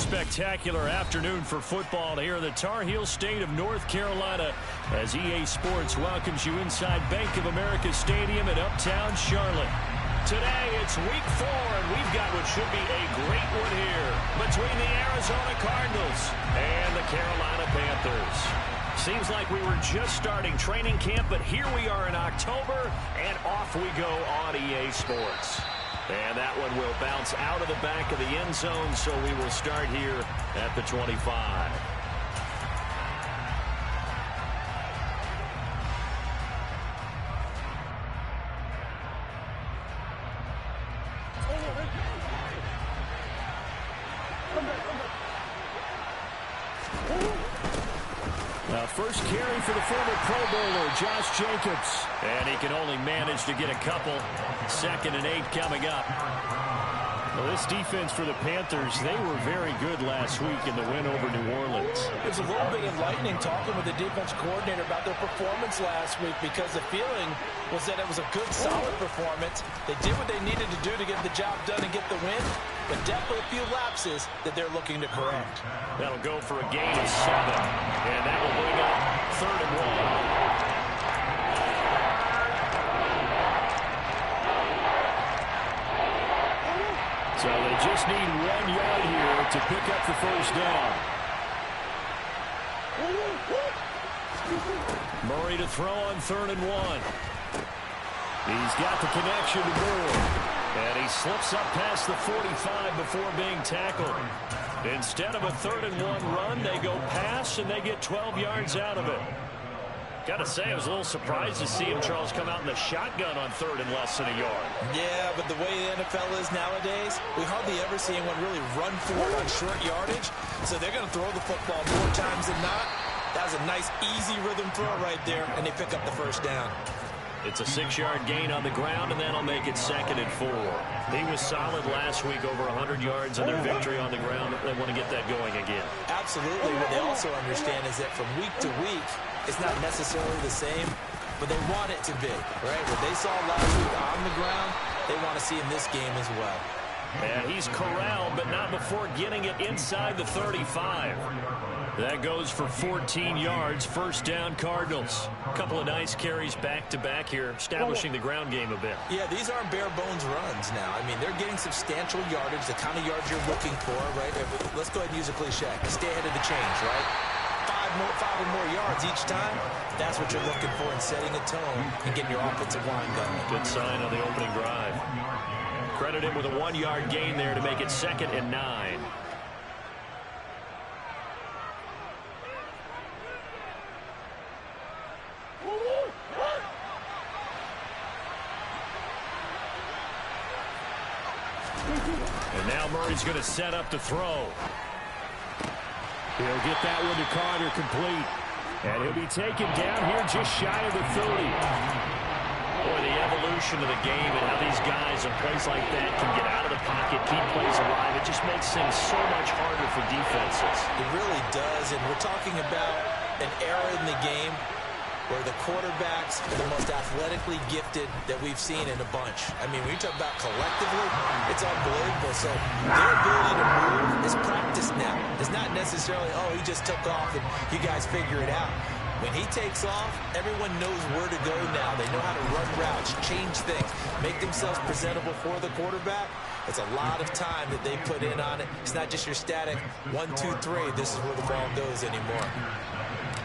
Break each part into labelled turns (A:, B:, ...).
A: spectacular afternoon for football here in the Tar Heel state of North Carolina as EA Sports welcomes you inside Bank of America Stadium in uptown Charlotte. Today it's week 4 and we've got what should be a great one here between the Arizona Cardinals and the Carolina Panthers. Seems like we were just starting training camp, but here we are in October and off we go on EA Sports. And that one will bounce out of the back of the end zone, so we will start here at the 25. First carry for the former Pro Bowler, Josh Jacobs. And he can only manage to get a couple. 2nd and 8 coming up. Well, this defense for the Panthers, they were very good last week in the win over New Orleans.
B: It was a little bit enlightening talking with the defense coordinator about their performance last week because the feeling was that it was a good, solid performance. They did what they needed to do to get the job done and get the win, but definitely a few lapses that they're looking to correct.
A: That'll go for a gain of 7, and that will bring up 3rd and 1. So they just need 1 yard here to pick up the first down. Murray to throw on 3rd and 1. He's got the connection to Moore. And he slips up past the 45 before being tackled. Instead of a 3rd and 1 run, they go pass and they get 12 yards out of it. Got to say, I was a little surprised to see him, Charles, come out in the shotgun on 3rd and less than a yard.
B: Yeah, but the way the NFL is nowadays, we hardly ever see anyone really run for it on short yardage. So they're going to throw the football more times than not. That was a nice, easy rhythm throw right there, and they pick up the first down.
A: It's a 6-yard gain on the ground, and that'll make it 2nd and 4. He was solid last week, over 100 yards in their victory on the ground. They want to get that going again.
B: Absolutely. What they also understand is that from week to week, it's not necessarily the same, but they want it to be, right? What they saw last week on the ground, they want to see in this game as well.
A: And he's corralled, but not before getting it inside the 35. That goes for 14 yards. First down, Cardinals. A couple of nice carries back-to-back here, establishing the ground game a bit.
B: Yeah, these aren't bare-bones runs now. I mean, they're getting substantial yardage, the kind of yards you're looking for, right? Let's go ahead and use a cliche. Stay ahead of the change, right? 5 or more yards each time. That's what you're looking for in setting a tone and getting your offensive line going.
A: Good sign on the opening drive. Credit him with a 1-yard gain there to make it 2nd and 9. And now Murray's going to set up to throw. He'll get that one to Carter complete. And he'll be taken down here just shy of the 30. Boy, the evolution of the game and how these guys in plays like that can get out of the pocket, keep plays alive, it just makes things so much harder for defenses.
B: It really does, and we're talking about an era in the game where the quarterbacks are the most athletically gifted that we've seen in a bunch. I mean, when you talk about collectively, it's unbelievable. So their ability to move is practiced now. It's not necessarily, oh, he just took off and you guys figure it out. When he takes off, everyone knows where to go now. They know how to run routes, change things, make themselves presentable for the quarterback. It's a lot of time that they put in on it. It's not just your static 1, 2, 3. This is where the ball goes anymore.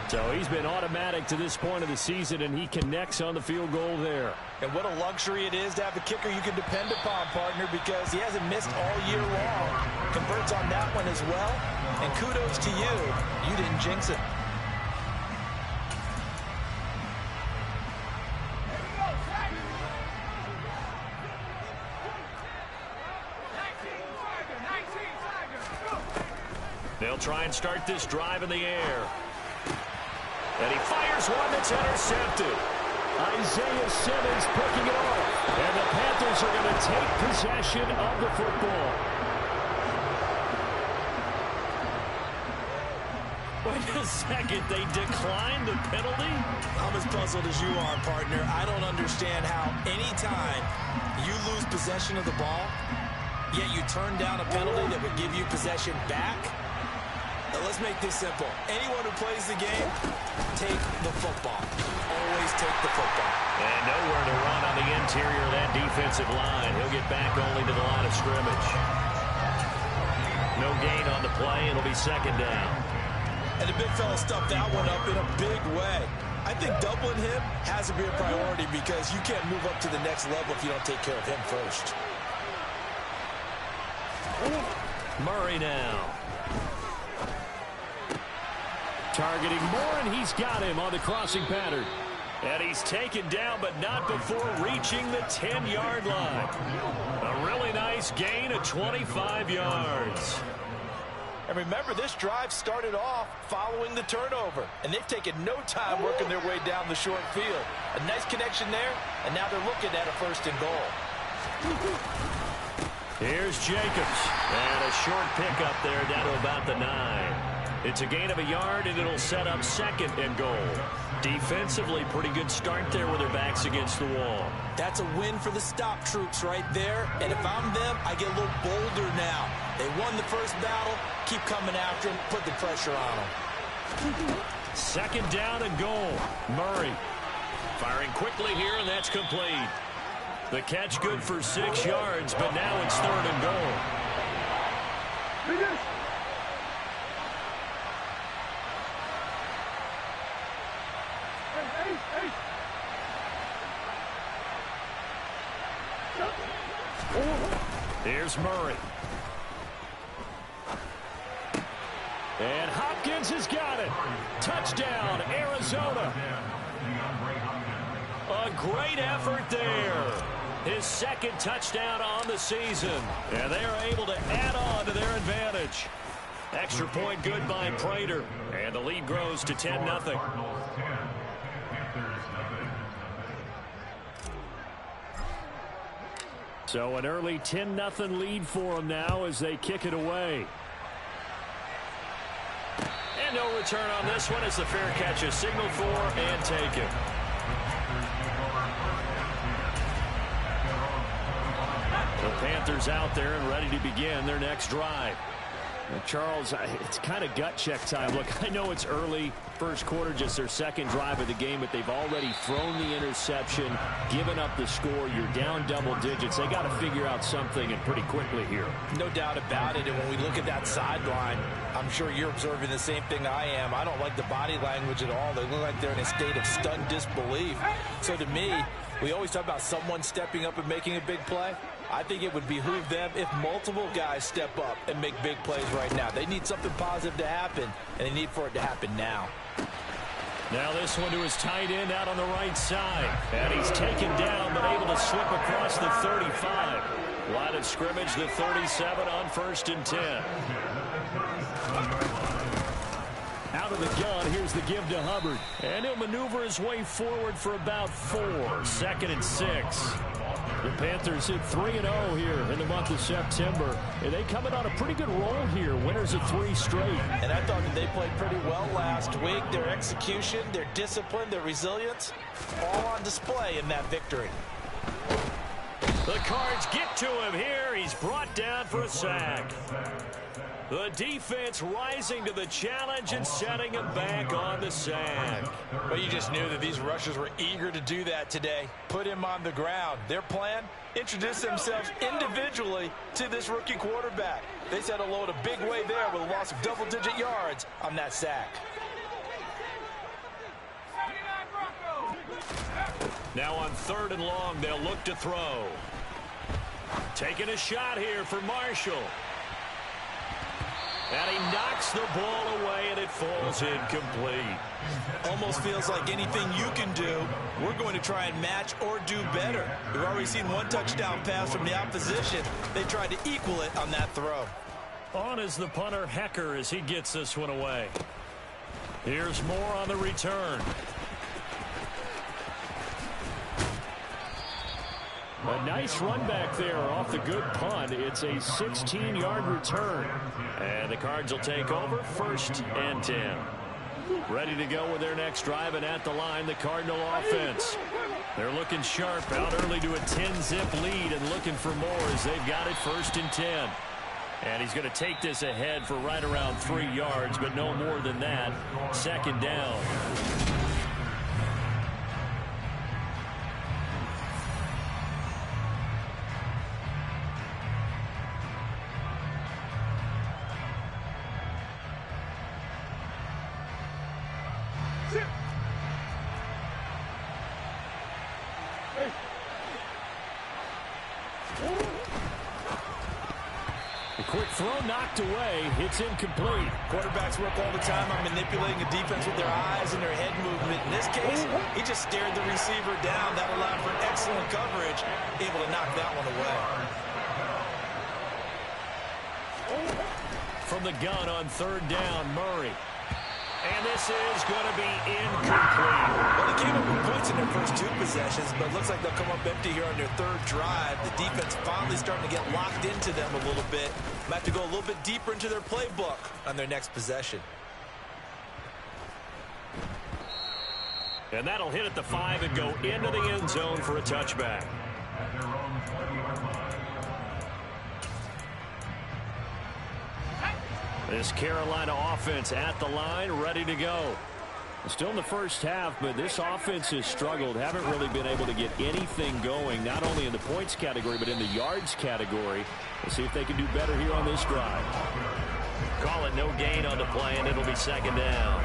A: So he's been automatic to this point of the season, and he connects on the field goal there.
B: And what a luxury it is to have a kicker you can depend upon, partner, because he hasn't missed all year long. Converts on that one as well. And kudos to you. You didn't jinx it.
A: They'll try and start this drive in the air. And he fires one that's intercepted. Isaiah Simmons picking it off. And the Panthers are going to take possession of the football. Wait a second, they declined the penalty?
B: I'm as puzzled as you are, partner. I don't understand how any time you lose possession of the ball, yet you turn down a penalty that would give you possession back? Now, let's make this simple. Anyone who plays the game, take the football. Always take the football.
A: And nowhere to run on the interior of that defensive line. He'll get back only to the line of scrimmage. No gain on the play. It'll be second down.
B: And the big fella stuffed that one up in a big way. I think doubling him has to be a priority because you can't move up to the next level if you don't take care of him first.
A: Murray now. Targeting Moore, and he's got him on the crossing pattern. And he's taken down, but not before reaching the 10-yard line. A really nice gain of 25 yards.
B: And remember, this drive started off following the turnover. And they've taken no time working their way down the short field. A nice connection there, and now they're looking at a first and goal.
A: Here's Jacobs. And a short pickup there down to about the 9. It's a gain of a yard, and it'll set up second and goal. Defensively, pretty good start there with their backs against the wall.
B: That's a win for the stop troops right there. And if I'm them, I get a little bolder now. They won the first battle. Keep coming after them. Put the pressure on them.
A: Second down and goal. Murray firing quickly here, and that's complete. The catch good for 6 yards, but now it's third and goal. Here's Murray. And Hopkins has got it. Touchdown, Arizona. A great effort there. His second touchdown on the season. And they are able to add on to their advantage. Extra point good by Prater. And the lead grows to 10-0. So an early 10-0 lead for them now as they kick it away. And no return on this one as the fair catch is signaled for and taken. The Panthers out there and ready to begin their next drive. Now, Charles, it's kind of gut check time. Look, I know it's early, first quarter, just their second drive of the game, but they've already thrown the interception, given up the score. You're down double digits. They got to figure out something, and pretty quickly here.
B: No doubt about it. And when we look at that sideline, I'm sure you're observing the same thing I am. I don't like the body language at all. They look like they're in a state of stunned disbelief. So to me, we always talk about someone stepping up and making a big play. I think it would behoove them if multiple guys step up and make big plays right now. They need something positive to happen, and they need for it to happen now.
A: Now this one to his tight end out on the right side. And he's taken down, but able to slip across the 35. Line of scrimmage, the 37 on 1st and 10. Out of the gun, here's the give to Hubbard. And he'll maneuver his way forward for about 4. 2nd and 6. The Panthers hit 3-0 here in the month of September. And they come in on a pretty good roll here. Winners of 3 straight. And
B: I thought that they played pretty well last week. Their execution, their discipline, their resilience, all on display in that victory.
A: The Cards get to him here. He's brought down for a sack. The defense rising to the challenge and setting him back on the sack.
B: Well, you just knew that these rushers were eager to do that today. Put him on the ground. Their plan, introduce themselves individually to this rookie quarterback. They said hello in a big way there with a loss of double-digit yards on that sack.
A: Now on 3rd and long, they'll look to throw. Taking a shot here for Marshall. And he knocks the ball away, and it falls incomplete.
B: Almost feels like anything you can do, we're going to try and match or do better. We've already seen one touchdown pass from the opposition. They tried to equal it on that throw.
A: On is the punter, Hecker, as he gets this one away. Here's Moore on the return. A nice run back there off the good punt. It's a 16-yard return. And the Cards will take over 1st and 10. Ready to go with their next drive, and at the line, the Cardinal offense. They're looking sharp, out early to a 10-zip lead and looking for more as they've got it 1st and 10. And he's going to take this ahead for right around 3 yards, but no more than that. 2nd down. Quick throw knocked away. It's incomplete.
B: Quarterbacks work all the time on manipulating a defense with their eyes and their head movement. In this case, he just stared the receiver down. That allowed for excellent coverage, able to knock that one away.
A: From the gun on 3rd down, Murray. And this is going to be incomplete.
B: Well, they came up with points in their first 2 possessions, but it looks like they'll come up empty here on their 3rd drive. The defense finally starting to get locked into them a little bit. Might have to go a little bit deeper into their playbook on their next possession.
A: And that'll hit at the 5 and go into the end zone for a touchback. This Carolina offense at the line, ready to go. Still in the first half, but this offense has struggled. Haven't really been able to get anything going, not only in the points category, but in the yards category. We'll see if they can do better here on this drive. Call it no gain on the play, and it'll be 2nd down.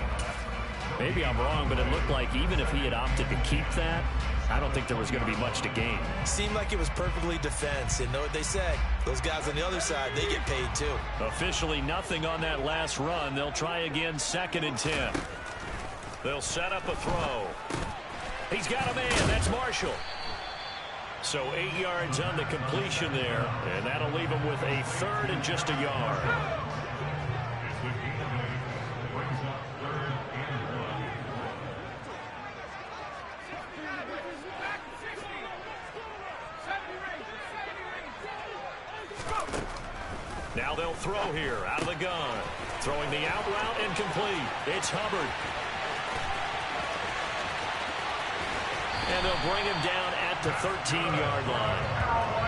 A: Maybe I'm wrong, but it looked like even if he had opted to keep that, I don't think there was going to be much to gain.
B: Seemed like it was perfectly defense. And know what they said? Those guys on the other side, they get paid too.
A: Officially nothing on that last run. They'll try again 2nd and 10. They'll set up a throw. He's got a man. That's Marshall. So 8 yards on the completion there. And that'll leave him with a 3rd and just a yard. Now they'll throw here out of the gun. Throwing the out route incomplete. It's Hubbard. And they'll bring him down at the 13-yard line.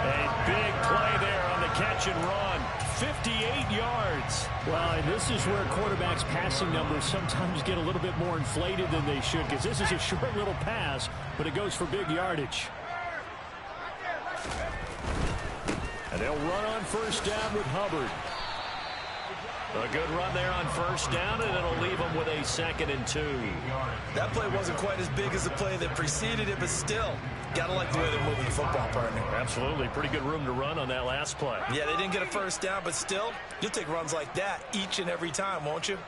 A: A big play there on the catch and run. 58 yards. Well, and this is where quarterbacks' passing numbers sometimes get a little bit more inflated than they should, because this is a short little pass, but it goes for big yardage. And they'll run on 1st down with Hubbard. A good run there on 1st down, and it'll leave them with a 2nd and 2.
B: That play wasn't quite as big as the play that preceded it, but still, gotta like the way they're moving the football, partner.
A: Absolutely. Pretty good room to run on that last play.
B: Yeah, they didn't get a 1st down, but still, you'll take runs like that each and every time, won't you?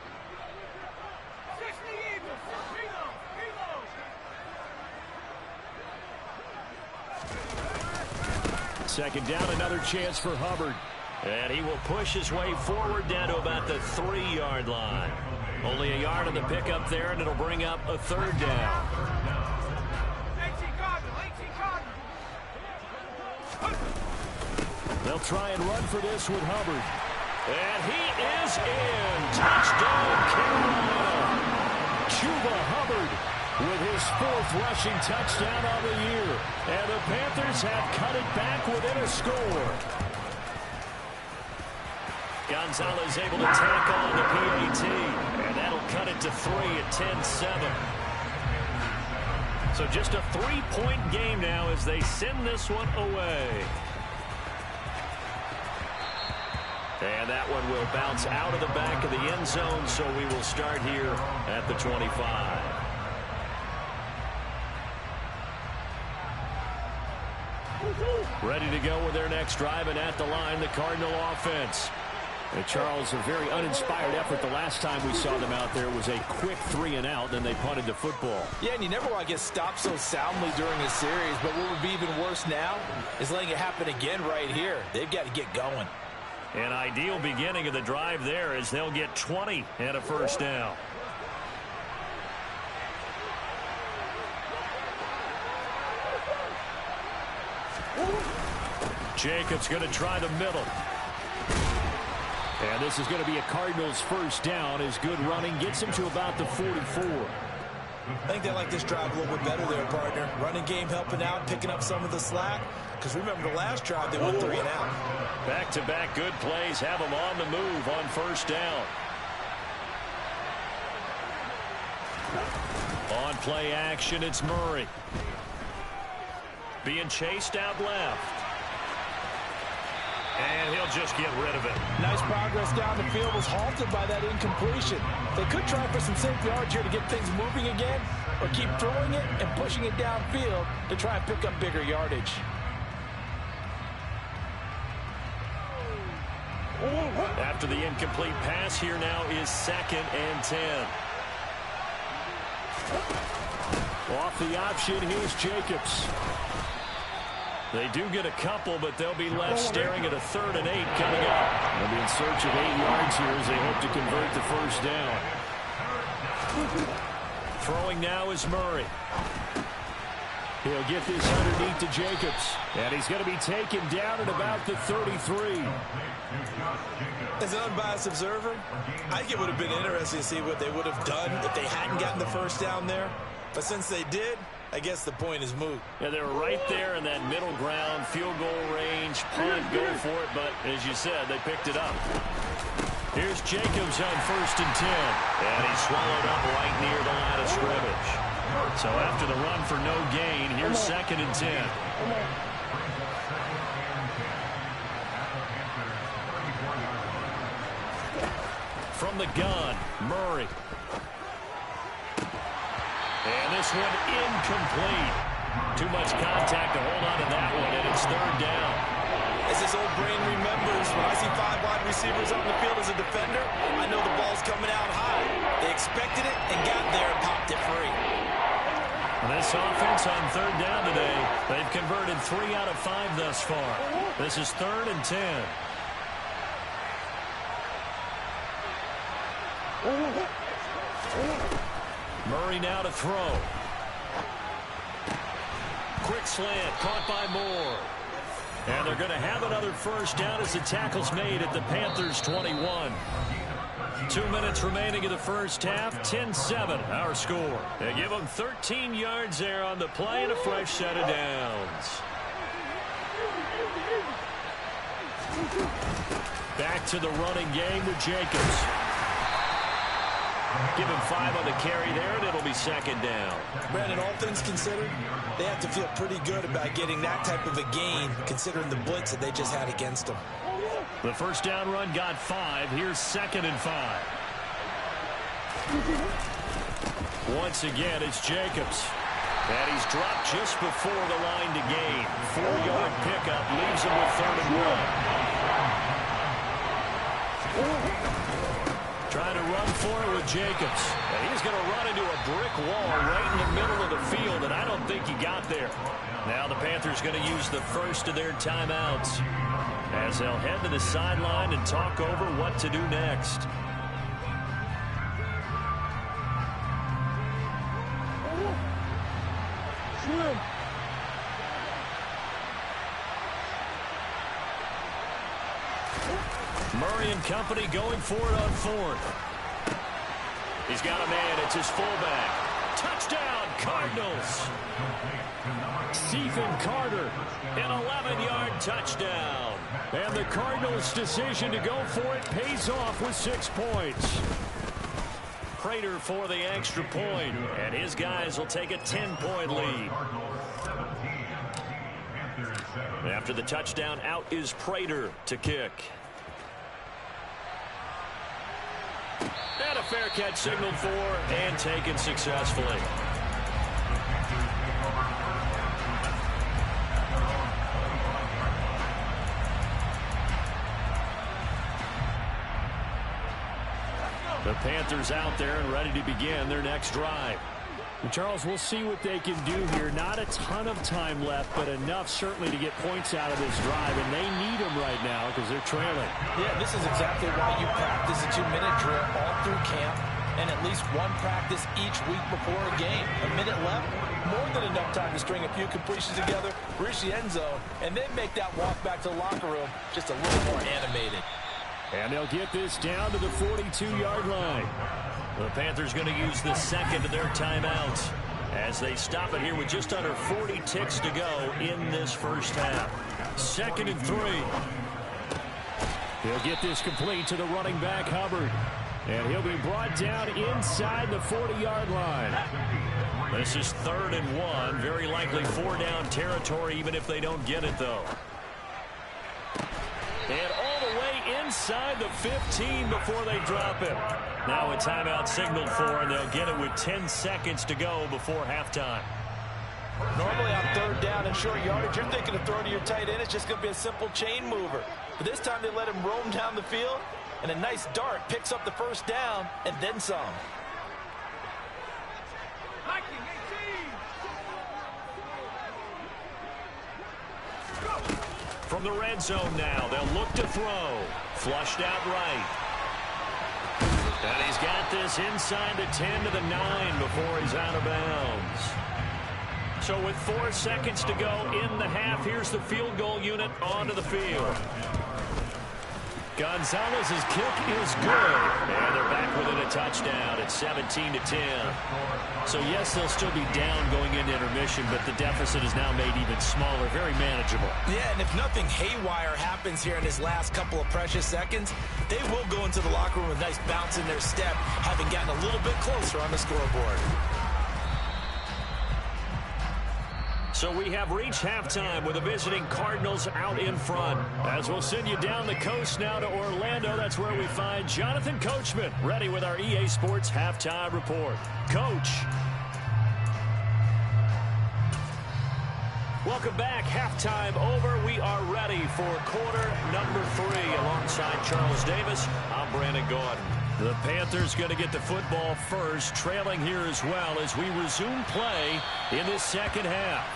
A: Second down, another chance for Hubbard. And he will push his way forward down to about the 3-yard line. Only a yard on the pickup there, and it'll bring up a 3rd down. They'll try and run for this with Hubbard. And he is in. Touchdown, Carolina. Chuba Hubbard with his 4th rushing touchdown of the year. And the Panthers have cut it back within a score. Gonzalez able to tack on the PAT. And that'll cut it to 3 at 10-7. So just a 3-point game now as they send this one away. And that one will bounce out of the back of the end zone, so we will start here at the 25. Ready to go with their next drive, and at the line, the Cardinal offense. And Charles, a very uninspired effort. The last time we saw them out there was a quick 3-and-out, then they punted the football.
B: Yeah, and you never want to get stopped so soundly during a series, but what would be even worse now is letting it happen again right here. They've got to get going.
A: An ideal beginning of the drive there as they'll get 20 and a 1st down. Jacobs going to try the middle. And this is going to be a Cardinals first down as good running gets him to about the 44.
B: I think they like this drive a little bit better there, partner. Running game helping out, picking up some of the slack. Because remember the last drive, they went 3 and out.
A: Back-to-back good plays have them on the move on first down. On play action, it's Murray. Being chased out left. And he'll just get rid of it.
C: Nice progress down the field, was halted by that incompletion. They could try for some safe yards here to get things moving again, or keep throwing it and pushing it downfield to try and pick up bigger yardage.
A: After the incomplete pass, here now is 2nd and 10. Off the option, here's Jacobs. They do get a couple, but they'll be left staring at a 3rd and 8 coming up. They'll be in search of 8 yards here as they hope to convert the first down. Throwing now is Murray. He'll get this underneath to Jacobs. And he's going to be taken down at about the 33.
B: As an unbiased observer, I think it would have been interesting to see what they would have done if they hadn't gotten the first down there. But since they did, I guess the point is moot.
A: Yeah, they were right there in that middle ground, field goal range, punt, go for it. But as you said, they picked it up. Here's Jacobs on 1st and 10. And he's swallowed up right near the line of scrimmage. So after the run for no gain, here's 2nd and 10. From the gun, Murray. And this one incomplete. Too much contact to hold on to that one, and it's 3rd down.
B: As his old brain remembers, when I see 5 wide receivers on the field as a defender, I know the ball's coming out high. They expected it and got there and popped it free.
A: And this offense on 3rd down today, they've converted 3 out of 5 thus far. This is 3rd and 10. Murray now to throw. Quick slant, caught by Moore. And they're going to have another first down as the tackle's made at the Panthers' 21. 2 minutes remaining in the first half, 10-7 our score. They give them 13 yards there on the play and a fresh set of downs. Back to the running game with Jacobs. Give him 5 on the carry there, and it'll be 2nd down.
B: Brandon, all things considered, they have to feel pretty good about getting that type of a gain, considering the blitz that they just had against them.
A: The first down run got 5. Here's 2nd and 5. Once again, it's Jacobs. And he's dropped just before the line to gain. 4-yard pickup leaves him with 3rd and 1. Trying to run for it with Jacobs. And he's going to run into a brick wall right in the middle of the field, and I don't think he got there. Now the Panthers going to use the first of their timeouts as they'll head to the sideline and talk over what to do next. Murray and company going for it on 4th. He's got a man. It's his fullback. Touchdown, Cardinals. Stephen Carter, an 11-yard touchdown. And the Cardinals' decision to go for it pays off with 6 points. Prater for the extra point, and his guys will take a 10-point lead. After the touchdown, out is Prater to kick. And a fair catch signaled for and taken successfully. The Panthers out there and ready to begin their next drive. And Charles, we'll see what they can do here. Not a ton of time left, but enough certainly to get points out of this drive, and they need them right now because they're trailing.
C: Yeah, this is exactly why you practice a 2-minute drill all through camp and at least one practice each week before a game. A minute left, more than enough time to string a few completions together, reach the end zone, and then make that walk back to the locker room just a little more animated.
A: And they'll get this down to the 42-yard line. The Panthers going to use the second of their timeouts as they stop it here with just under 40 ticks to go in this first half. 2nd and 3. He'll get this complete to the running back, Hubbard. And he'll be brought down inside the 40-yard line. This is 3rd and 1. Very likely 4-down territory, even if they don't get it, though. And all the way inside the 15 before they drop him. Now a timeout signaled for, and they'll get it with 10 seconds to go before halftime.
C: Normally on 3rd down and short yardage, you're thinking of throwing to your tight end. It's just going to be a simple chain mover. But this time they let him roam down the field, and a nice dart picks up the 1st down and then some.
A: From the red zone now, they'll look to throw. Flushed out right. And he's got this inside the 10 to the 9 before he's out of bounds. So with 4 seconds to go in the half, here's the field goal unit onto the field. Gonzalez's kick is good. And they're back within a touchdown at 17-10. So, yes, they'll still be down going into intermission, but the deficit is now made even smaller, very manageable.
C: Yeah, and if nothing haywire happens here in his last couple of precious seconds, they will go into the locker room with a nice bounce in their step, having gotten a little bit closer on the scoreboard.
A: So we have reached halftime with the visiting Cardinals out in front. As we'll send you down the coast now to Orlando, that's where we find Jonathan Coachman, ready with our EA Sports Halftime Report. Coach. Welcome back. Halftime over. We are ready for quarter number 3. Alongside Charles Davis, I'm Brandon Gordon. The Panthers going to get the football first, trailing here as well as we resume play in this second half.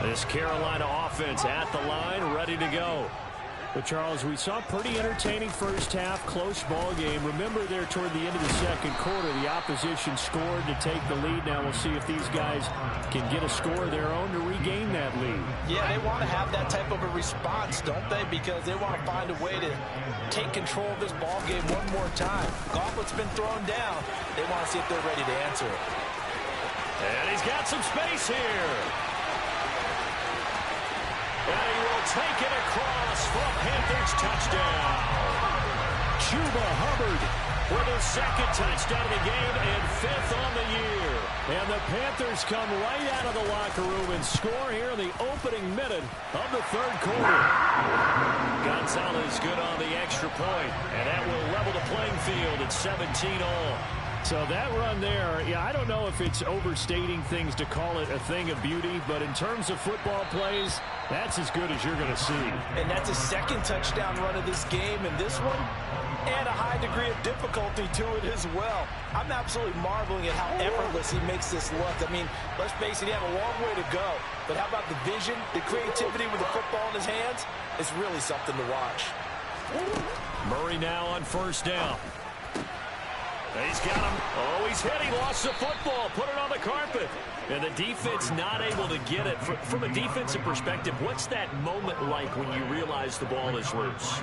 A: This Carolina offense at the line, ready to go. But, Charles, we saw a pretty entertaining first half, close ball game. Remember there toward the end of the second quarter, the opposition scored to take the lead. Now we'll see if these guys can get a score of their own to regain that lead.
C: Yeah, they want to have that type of a response, don't they? Because they want to find a way to take control of this ball game one more time. Gauntlet's been thrown down. They want to see if they're ready to answer it.
A: And he's got some space here. And he will take it across for a Panthers touchdown. Chuba Hubbard with his 2nd touchdown of the game and 5th on the year. And the Panthers come right out of the locker room and score here in the opening minute of the 3rd quarter. Gonzalez good on the extra point, and that will level the playing field at 17-all. So that run there, yeah, I don't know if it's overstating things to call it a thing of beauty, but in terms of football plays, that's as good as you're going to see.
C: And that's his 2nd touchdown run of this game, and this one, and a high degree of difficulty to it as well. I'm absolutely marveling at how effortless he makes this look. I mean, let's face it, he had a long way to go. But how about the vision, the creativity with the football in his hands? It's really something to watch.
A: Murray now on 1st down. He's got him. Oh, he's hit. He lost the football. Put it on the carpet. And the defense not able to get it. From a defensive perspective, what's that moment like when you realize the ball is loose?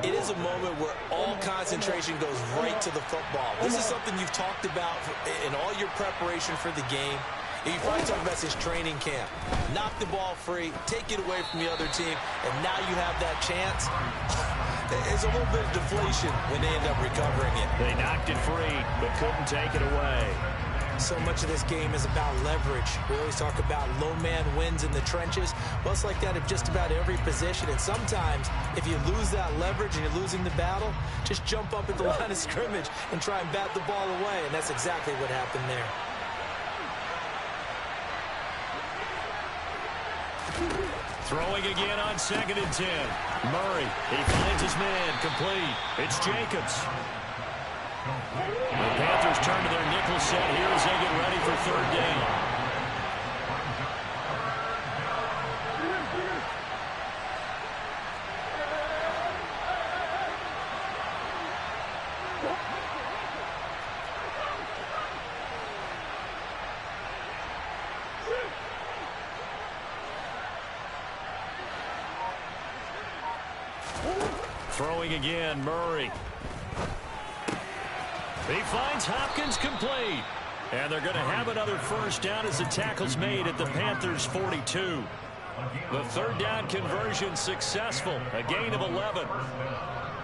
B: It is a moment where all concentration goes right to the football. This is something you've talked about in all your preparation for the game. You probably talk about this training camp. Knock the ball free, take it away from the other team, and now you have that chance. There's a little bit of deflation when they end up recovering it.
A: They knocked it free, but couldn't take it away.
B: So much of this game is about leverage. We always talk about low man wins in the trenches. Well, it's like that at just about every position. And sometimes, if you lose that leverage and you're losing the battle, just jump up at the line of scrimmage and try and bat the ball away. And that's exactly what happened there.
A: Throwing again on 2nd and 10. Murray, he finds his man, complete. It's Jacobs. The Panthers turn to their nickel set here as they get ready for 3rd down. throwing again, Murray. He finds Hopkins complete. And they're going to have another first down as the tackle's made at the Panthers' 42. The third down conversion successful, a gain of 11.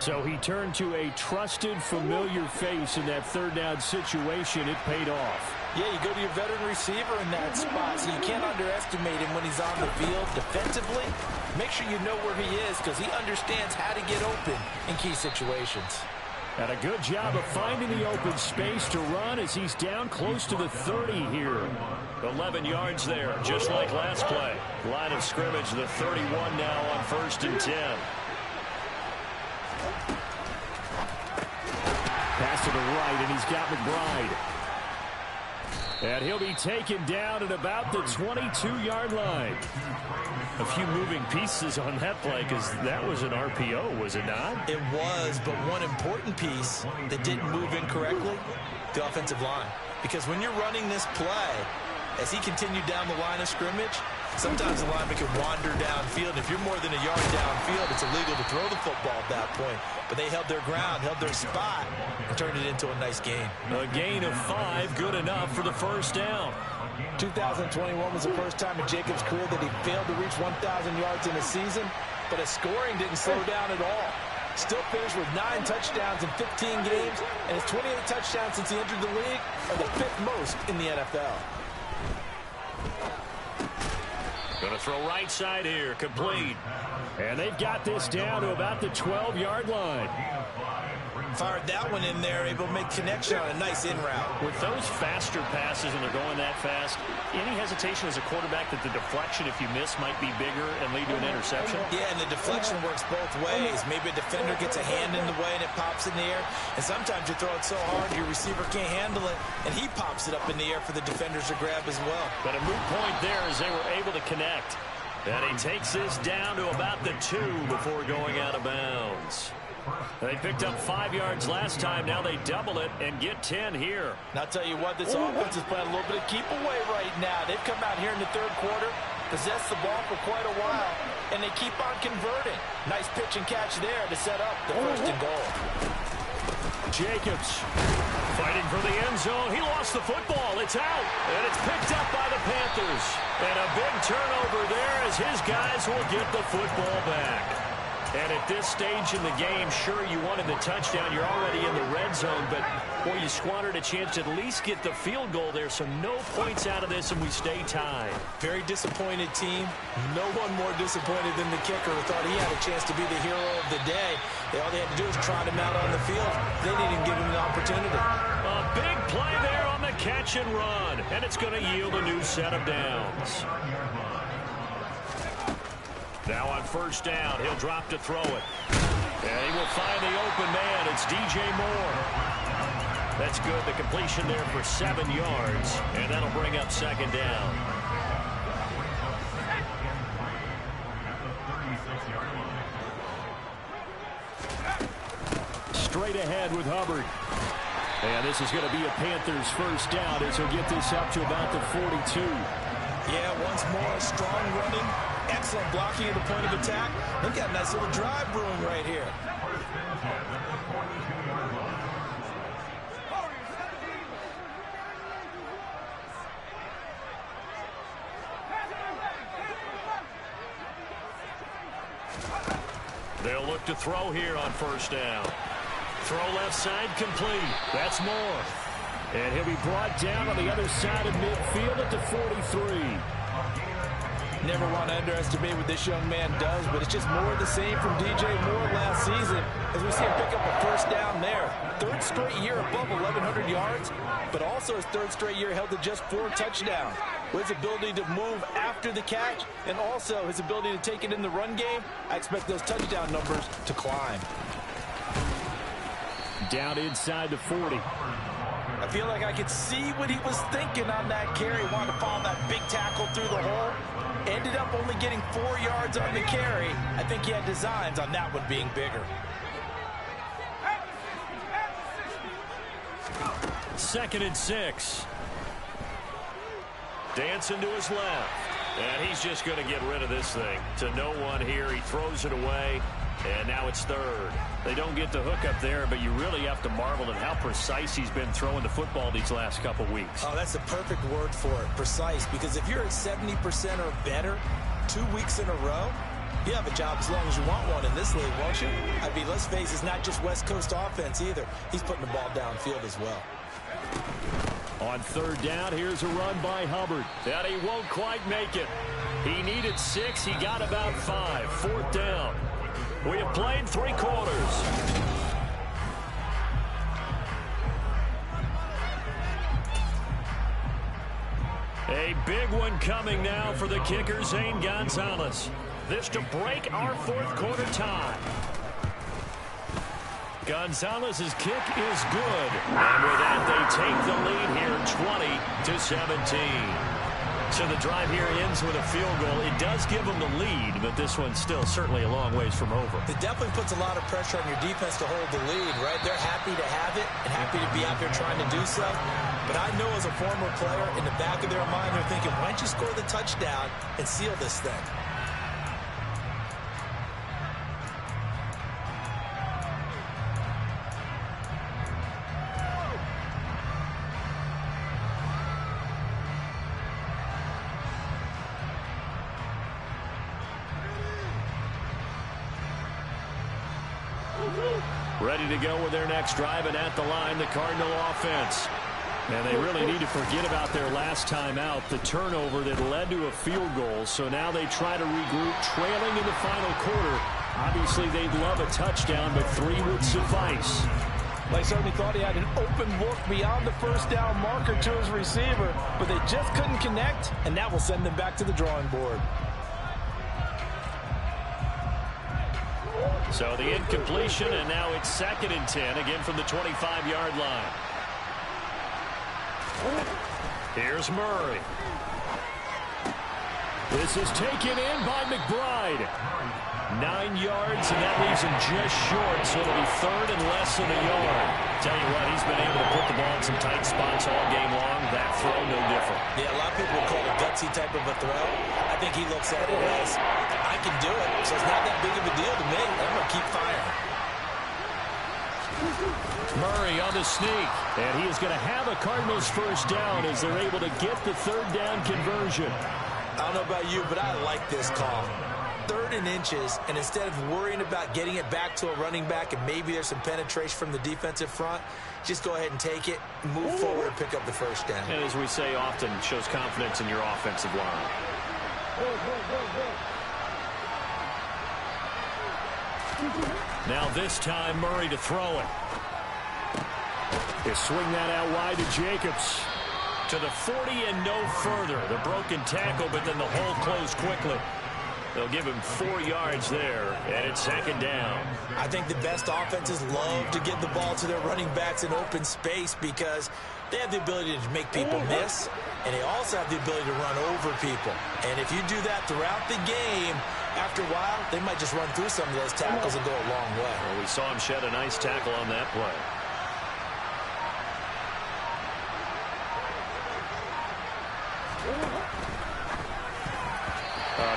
A: So he turned to a trusted, familiar face in that third down situation. It paid off.
C: Yeah, you go to your veteran receiver in that spot, so you can't underestimate him when he's on the field defensively. Make sure you know where he is because he understands how to get open in key situations.
A: And a good job of finding the open space to run as he's down close to the 30 here. 11 yards there, just like last play. Line of scrimmage, the 31 now on 1st and 10. Pass to the right, and he's got McBride. And he'll be taken down at about the 22-yard line. A few moving pieces on that play because that was an RPO, was it not?
B: It was, but one important piece that didn't move incorrectly, the offensive line. Because when you're running this play, as he continued down the line of scrimmage, sometimes the lineman can wander downfield. If you're more than a yard downfield, it's illegal to throw the football at that point. But they held their ground, held their spot, and turned it into a nice gain.
A: A gain of 5, good enough for the first down.
C: 2021 was the first time in Jacobs' career that he failed to reach 1,000 yards in a season, but his scoring didn't slow down at all. Still finished with 9 touchdowns in 15 games, and his 28 touchdowns since he entered the league are the 5th most in the NFL.
A: Going to throw right side here, complete. And they've got this down to about the 12-yard line.
B: Fired that one in there, able to make connection on a nice in route.
A: With those faster passes and they're going that fast, any hesitation as a quarterback that the deflection, if you miss, might be bigger and lead to an interception?
B: Yeah, and the deflection works both ways. Maybe a defender gets a hand in the way and it pops in the air. And sometimes you throw it so hard your receiver can't handle it, and he pops it up in the air for the defenders to grab as well.
A: But a moot point there as they were able to connect. And he takes this down to about the 2 before going out of bounds. They picked up 5 yards last time. Now they double it and get 10 here.
C: And I'll tell you what, this offense is playing a little bit of keep away right now. They've come out here in the third quarter, possessed the ball for quite a while, and they keep on converting. Nice pitch and catch there to set up the first and goal.
A: Jacobs fighting for the end zone. He lost the football. It's out, and it's picked up by the Panthers. And a big turnover there as his guys will get the football back. And at this stage in the game, sure, you wanted the touchdown. You're already in the red zone, but, boy, you squandered a chance to at least get the field goal there, so no points out of this, and we stay tied.
B: Very disappointed team. No one more disappointed than the kicker who thought he had a chance to be the hero of the day. All they had to do was trot him out on the field. They didn't even give him an opportunity.
A: A big play there on the catch and run, and it's going to yield a new set of downs. Now on first down, he'll drop to throw it. And he will find the open man. It's DJ Moore. That's good. The completion there for 7 yards. And that'll bring up second down. Straight ahead with Hubbard. And this is going to be a Panthers first down as he'll get this up to about the 42.
B: Yeah, once more, strong running. Excellent blocking at the point of attack. They've got a nice little drive brewing right here.
A: They'll look to throw here on first down. Throw left side complete. That's Moore. And he'll be brought down on the other side of midfield at the 43.
C: Never want to underestimate what this young man does, but it's just more of the same from DJ Moore last season as we see him pick up a first down there. 3rd straight year above 1,100 yards, but also his 3rd straight year held to just 4 touchdowns. With his ability to move after the catch and also his ability to take it in the run game, I expect those touchdown numbers to climb.
A: Down inside the 40.
C: I feel like I could see what he was thinking on that carry. Wanted to follow that big tackle through the hole. Ended up only getting 4 yards on the carry. I think he had designs on that one being bigger.
A: 2nd and 6. Dancing to his left. And he's just going to get rid of this thing. To no one here. He throws it away. And now it's third. They don't get the hook up there, but you really have to marvel at how precise he's been throwing the football these last couple weeks.
B: Oh, that's the perfect word for it, precise. Because if you're at 70% or better 2 weeks in a row, you have a job as long as you want one in this league, won't you? I mean, let's face it, it's not just West Coast offense either. He's putting the ball downfield as well.
A: On third down, here's a run by Hubbard. And he won't quite make it. He needed 6. He got about 5. Fourth down. We have played 3 quarters. A big one coming now for the kicker, Zane Gonzalez. This to break our fourth quarter tie. Gonzalez's kick is good. And with that, they take the lead here 20-17. So the drive here ends with a field goal. It does give them the lead, but this one's still certainly a long ways from over.
B: It definitely puts a lot of pressure on your defense to hold the lead, right? They're happy to have it and happy to be out there trying to do so. But I know as a former player, in the back of their mind, they're thinking, why don't you score the touchdown and seal this thing?
A: Ready to go with their next drive, and at the line, the Cardinal offense. And they really need to forget about their last time out, the turnover that led to a field goal. So now they try to regroup, trailing in the final quarter. Obviously, they'd love a touchdown, but 3 would suffice.
C: They certainly thought he had an open look beyond the first down marker to his receiver, but they just couldn't connect, and that will send them back to the drawing board.
A: So the incompletion, and now it's 2nd and 10, again from the 25-yard line. Here's Murray. This is taken in by McBride. 9 yards, and that leaves him just short, so it'll be 3rd and less than a yard. Tell you what, he's been able to put the ball in some tight spots all game long. That throw, no different.
B: Yeah, a lot of people would call it a gutsy type of a throw. I think he looks at it as, I can do it, so it's not that big of a deal to me. I'm going to keep firing.
A: Murray on the sneak, and he is going to have a Cardinals first down as they're able to get the 3rd down conversion.
B: I don't know about you, but I like this call. 3rd and inches, and instead of worrying about getting it back to a running back and maybe there's some penetration from the defensive front, just go ahead and take it, move forward, and pick up the first down.
A: And as we say often, shows confidence in your offensive line. Now this time, Murray to throw it. He'll swing that out wide to Jacobs. To the 40 and no further. The broken tackle, but then the hole closed quickly. They'll give him 4 yards there, and it's 2nd down.
B: I think the best offenses love to get the ball to their running backs in open space because they have the ability to make people miss, and they also have the ability to run over people. And if you do that throughout the game, after a while, they might just run through some of those tackles and go a long way.
A: Well, we saw him shed a nice tackle on that play.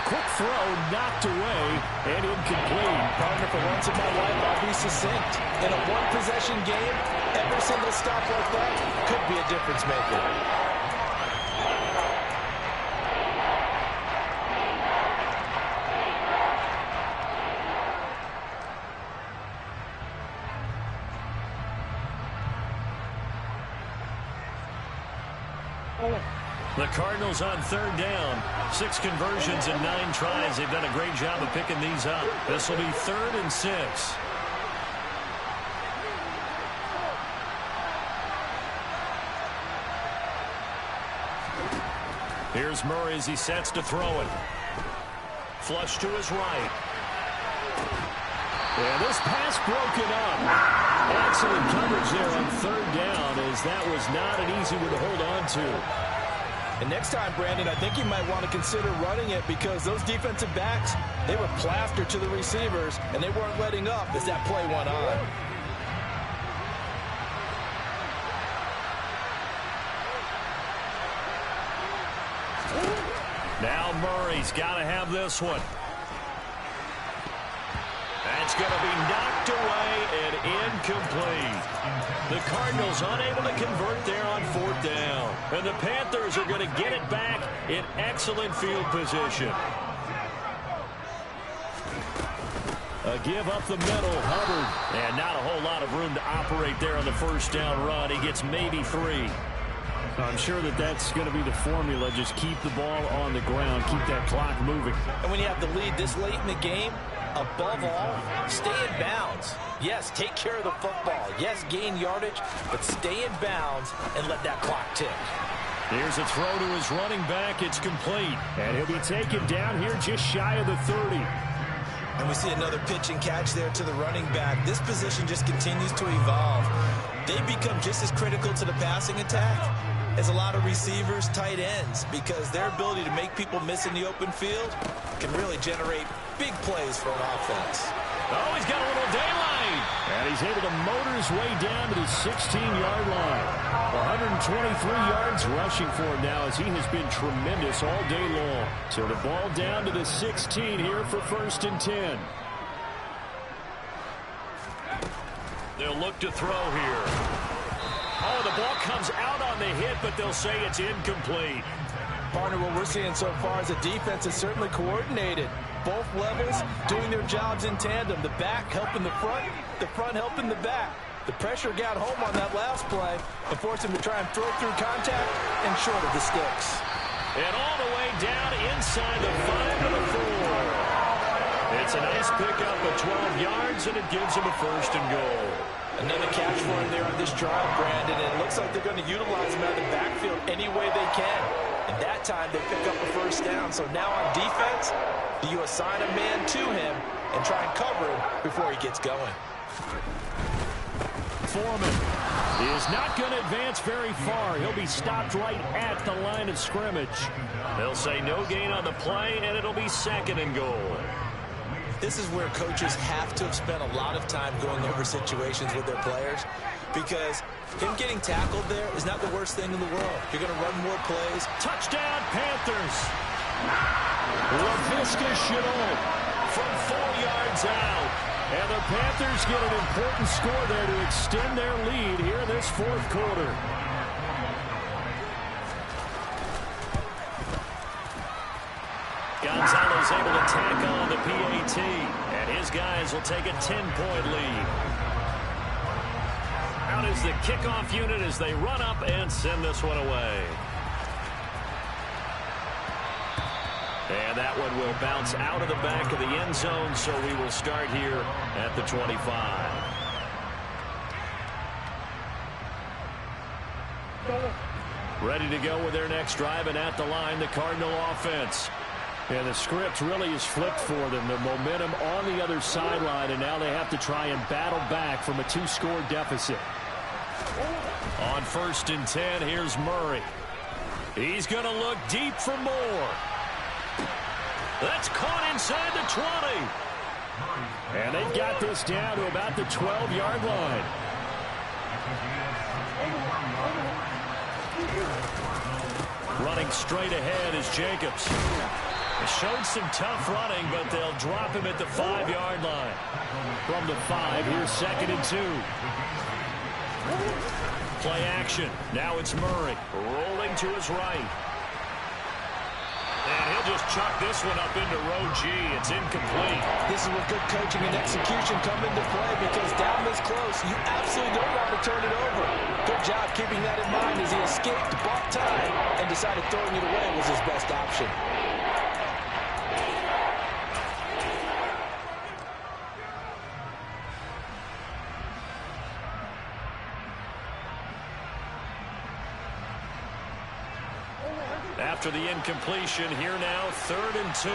A: Quick throw knocked away and incomplete.
C: Partner, for once in my life, I'll be succinct. In a one-possession game, every single stop like that could be a difference maker.
A: The Cardinals on 3rd down. 6 conversions and 9 tries. They've done a great job of picking these up. This will be 3rd and 6. Here's Murray as he sets to throw it. Flush to his right. And this pass broken up. Excellent coverage there on 3rd down, as that was not an easy one to hold on to.
C: And next time, Brandon, I think you might want to consider running it because those defensive backs, they were plastered to the receivers, and they weren't letting up as that play went on. Now
A: Murray's got to have this one. That's It's going to be knocked away and incomplete. The Cardinals unable to convert there on 4th down. And the Panthers are going to get it back in excellent field position. A give up the middle, Hubbard. And not a whole lot of room to operate there on the 1st down run. He gets maybe 3. I'm sure that's going to be the formula. Just keep the ball on the ground. Keep that clock moving.
C: And when you have the lead this late in the game, above all, stay in bounds. Yes, take care of the football. Yes, gain yardage, but stay in bounds and let that clock tick.
A: Here's a throw to his running back. It's complete. And he'll be taken down here just shy of the 30.
B: And we see another pitch and catch there to the running back. This position just continues to evolve. They become just as critical to the passing attack as a lot of receivers, tight ends, because their ability to make people miss in the open field can really generate big plays for an offense.
A: Oh, he's got a little daylight. And he's able to motor his way down to the 16-yard line. 123 yards rushing for him now as he has been tremendous all day long. So the ball down to the 16 here for 1st and 10. They'll look to throw here. Oh, the ball comes out on the hit, but they'll say it's incomplete.
C: Partner, what we're seeing so far is the defense is certainly coordinated. Both levels doing their jobs in tandem. The back helping the front helping the back. The pressure got home on that last play and forced him to try and throw through contact and short of the sticks.
A: And all the way down inside the 5 to the 4. It's a nice pickup of 12 yards, and it gives him a 1st and goal.
C: Another catch for him there on this drive, Brandon, and it looks like they're going to utilize him out of the backfield any way they can. And that time they pick up a 1st down. So now on defense, do you assign a man to him and try and cover him before he gets going?
A: Foreman is not going to advance very far. He'll be stopped right at the line of scrimmage. They'll say no gain on the play, and it'll be 2nd and goal.
B: This is where coaches have to have spent a lot of time going over situations with their players, because him getting tackled there is not the worst thing in the world. You're going to run more plays.
A: Touchdown, Panthers. LaVisca Chenault from 4 yards out. And the Panthers get an important score there to extend their lead here in this 4th quarter. Gonzalez able to tack on the PAT, and his guys will take a 10-point lead. Out is the kickoff unit as they run up and send this one away. And that one will bounce out of the back of the end zone, so we will start here at the 25. Ready to go with their next drive, and at the line, the Cardinal offense. And the script really is flipped for them. The momentum on the other sideline, and now they have to try and battle back from a 2-score deficit. On 1st and 10, here's Murray. He's going to look deep for more. That's caught inside the 20. And they've got this down to about the 12-yard line. Running straight ahead is Jacobs. He showed some tough running, but they'll drop him at the 5-yard line. From the 5, here's 2nd and 2. Play action. Now it's Murray rolling to his right. And he'll just chuck this one up into row G. It's incomplete.
C: This is where good coaching and execution come into play, because down this close, you absolutely don't want to turn it over. Good job keeping that in mind as he escaped, bought time, and decided throwing it away was his best option.
A: After the incompletion, here now, 3rd and 2.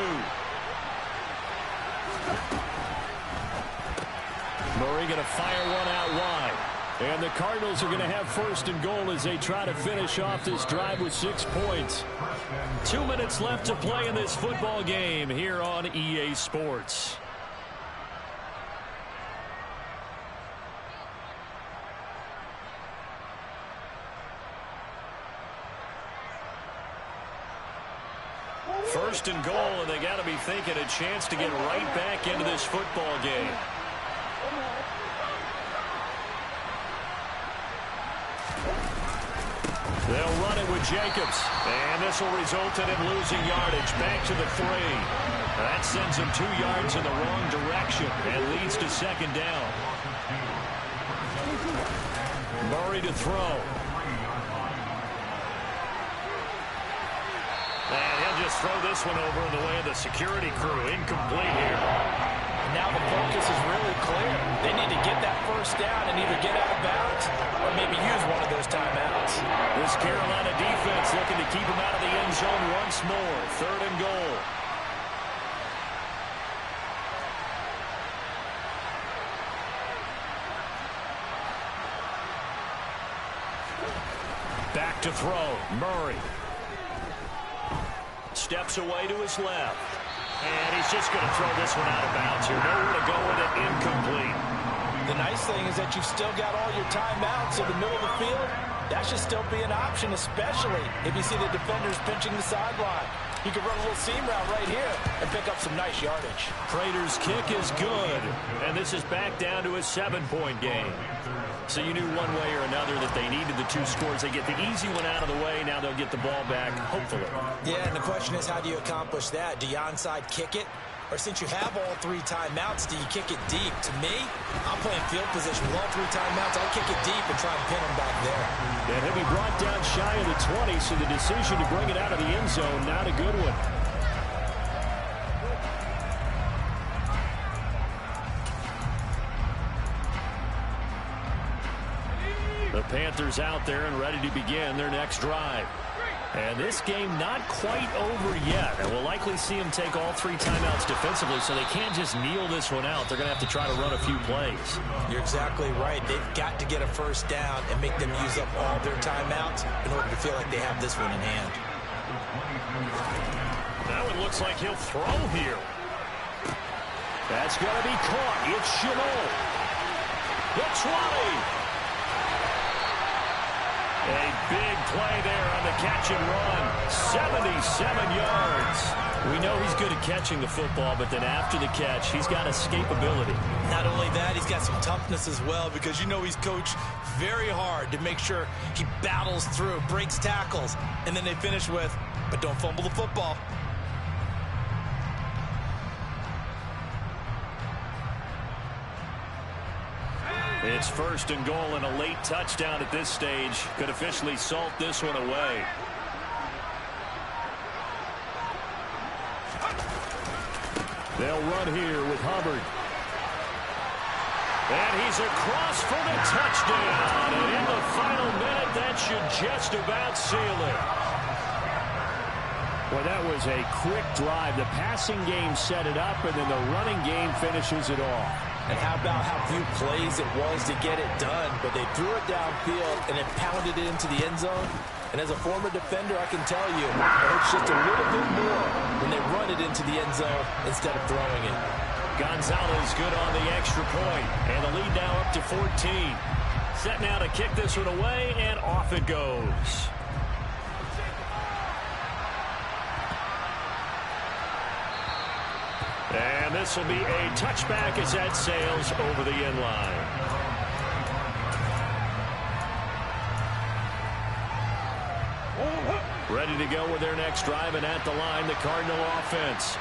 A: Murray going to fire one out wide. And the Cardinals are going to have 1st and goal as they try to finish off this drive with 6 points. 2 minutes left to play in this football game here on EA Sports. First and goal, and they got to be thinking a chance to get right back into this football game. They'll run it with Jacobs. And this will result in him losing yardage. Back to the 3. That sends him 2 yards in the wrong direction and leads to second down. Murray to throw. And he'll just throw this one over in the way of the security crew. Incomplete here.
C: And now the focus is really clear. They need to get that first down and either get out of bounds or maybe use one of those timeouts.
A: This Carolina defense looking to keep him out of the end zone once more. 3rd and goal. Back to throw. Murray. Steps away to his left. And he's just going to throw this one out of bounds here. Nowhere to go with it. Incomplete.
C: The nice thing is that you've still got all your timeouts in the middle of the field. That should still be an option, especially if you see the defenders pinching the sideline. You can run a little seam route right here and pick up some nice yardage.
A: Prater's kick is good. And this is back down to a 7-point game. So you knew one way or another that they needed the 2 scores. They get the easy one out of the way. Now they'll get the ball back, hopefully.
B: Yeah, and the question is, how do you accomplish that? Do you onside kick it? Or since you have all 3 timeouts, do you kick it deep? To me, I'm playing field position with all 3 timeouts. I kick it deep and try and pin them back there.
A: And he'll be brought down shy of the 20, so the decision to bring it out of the end zone, not a good one. The Panthers out there and ready to begin their next drive. And this game not quite over yet. And we'll likely see them take all 3 timeouts defensively, so they can't just kneel this one out. They're going to have to try to run a few plays.
B: You're exactly right. They've got to get a first down and make them use up all their timeouts in order to feel like they have this one in hand.
A: That one looks like he'll throw here. That's going to be caught. It's Chenot. The 20. A big play there on the catch and run. 77 yards. We know he's good at catching the football, but then after the catch, he's got escapability.
B: Not only that, he's got some toughness as well, because you know he's coached very hard to make sure he battles through, breaks tackles, and then they finish with, but don't fumble the football.
A: It's 1st and goal, and a late touchdown at this stage could officially salt this one away. They'll run here with Hubbard. And he's across for the touchdown. And in the final minute, that should just about seal it. Well, that was a quick drive. The passing game set it up, and then the running game finishes it off.
C: And how about how few plays it was to get it done, but they threw it downfield and then pounded it into the end zone. And as a former defender, I can tell you, it hurts just a little bit more when they run it into the end zone instead of throwing it.
A: Gonzalez good on the extra point, and the lead now up to 14. Set now to kick this one away, and off it goes. And this will be a touchback as that sails over the end line. Ready to go with their next drive, and at the line, the Cardinal offense.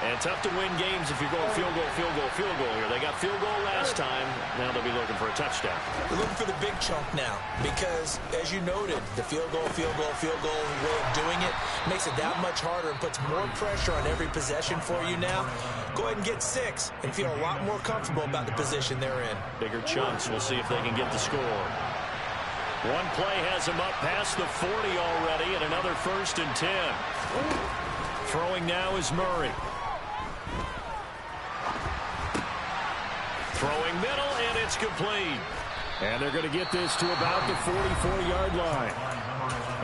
A: And tough to win games if you're going field goal, field goal, field goal here. They got field goal last time. Now they'll be looking for a touchdown.
B: They're looking for the big chunk now because, as you noted, the field goal way of doing it makes it that much harder and puts more pressure on every possession for you now. Go ahead and get 6 and feel a lot more comfortable about the position they're in.
A: Bigger chunks. We'll see if they can get the score. One play has them up past the 40 already, and another 1st and 10. Throwing now is Murray. Throwing middle, and it's complete. And they're going to get this to about the 44-yard line.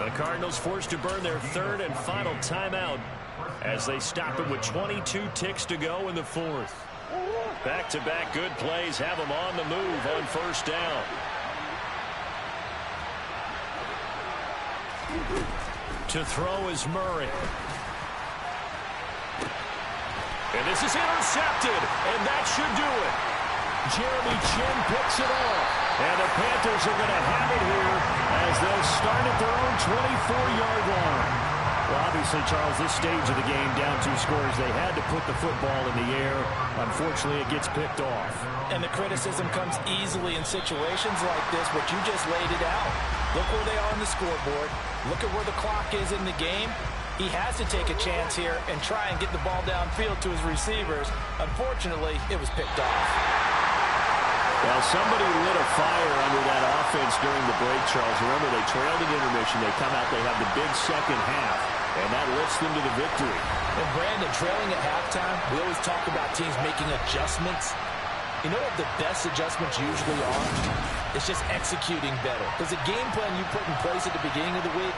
A: The Cardinals forced to burn their 3rd and final timeout as they stop it with 22 ticks to go in the 4th. Back-to-back good plays have them on the move on 1st down. To throw is Murray. And this is intercepted, and that should do it. Jeremy Chin picks it off. And the Panthers are going to have it here as they'll start at their own 24-yard line. Well, obviously, Charles, this stage of the game, down 2 scores, they had to put the football in the air. Unfortunately, it gets picked off.
C: And the criticism comes easily in situations like this, but you just laid it out. Look where they are on the scoreboard. Look at where the clock is in the game. He has to take a chance here and try and get the ball downfield to his receivers. Unfortunately, it was picked off.
A: Well, somebody lit a fire under that offense during the break, Charles. Remember, they trailed at intermission. They come out, they have the big second half, and that lifts them to the victory.
B: And Brandon, trailing at halftime, we always talk about teams making adjustments. You know what the best adjustments usually are? It's just executing better. Because the game plan you put in place at the beginning of the week,